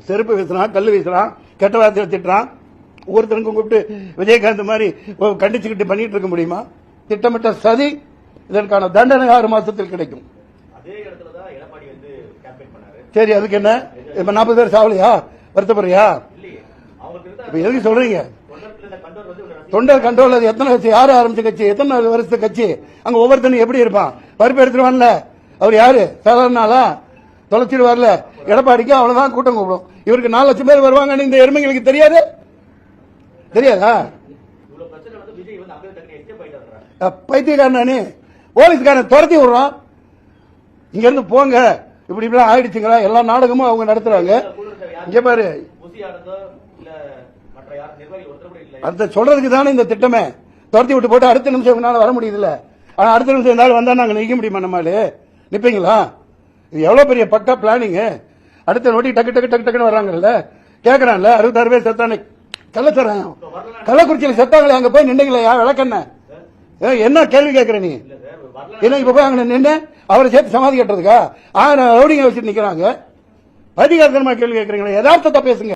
செருப்பு வீசுறான், கல் வீசுறான், கெட்ட வார்த்தையை திட்டுறான். ஒவ்வொருத்தருக்கும் கூப்பிட்டு விஜயகாந்த் மாதிரி கண்டிச்சுக்கிட்டு பண்ணிட்டு இருக்க முடியுமா? திட்டமிட்ட சதி. இதற்கான தண்டனை 6 மாசத்தில் கிடைக்கும். சரி, அதுக்கு என்ன? இப்ப 40 பேர் சாவலையா? வருத்தப்படுறியா? எதுக்கு சொல்றீங்க? தொண்டர் கண்ட்ரோல் அது எத்தனை கட்சி? யாரு ஆரம்பிச்ச கட்சி? எத்தனை வருஷத்து கட்சி? அங்க ஒவ்வொருத்தனும் எப்படி இருப்பான்? பருப்பு எடுத்துருவான்ல. அவர் யாரு? சாதாரண ஆளா? தொலைச்சிடுவார்ல. எடப்பாடிக்கு அவ்வளவுதான் கூட்டம் கூப்பிடும். இவருக்கு 4 லட்சம் பேர் வருவாங்கன்னு இந்த எருமைகளுக்கு தெரியாது? தெரியாதா? பைத்தியக்காரனே. போலீஸ்காரன் துரத்தி விடுறான். இங்க இருந்து போங்க, இப்படி இப்படி ஆயிடுச்சுங்களா? எல்லா நாடகமும் அவங்க நடத்துறாங்க. இங்க பாரு, அந்த சொல்றதுக்கு தானே இந்த திட்டமே. துரத்தி விட்டு போட்டு அடுத்த நிமிஷம் இவங்களால வர முடியுதுல்ல. ஆனா அடுத்த நிமிஷம் இருந்தாலும் வந்தா நாங்க நிக்க முடியுமா? நம்மளே நிப்பீங்களா? இது எவ்வளவு பெரிய பக்கா பிளானிங். அடுத்த நோட்டி டக்கு டக்கு டக்கு டக்குன்னு வர்றாங்கல்ல. கேக்குறான்ல, 66 பேர் செத்தானே கள்ளத்தரம். கள்ளக்குறிச்சியில செத்தாங்களே, அங்க போய் நின்றுங்களா? விளக்கண்ண என்ன கேள்வி கேட்கிற நீ? என்ன இப்ப போய் அங்க நின்று அவரை சேர்த்து சமாதி கட்டுறதுக்கா? ரவுடிங்க வச்சுட்டு நிக்கிறாங்க. அதிகாரத்தனமா கேள்வி கேட்கறீங்களா? யதார்த்தத்தை பேசுங்க.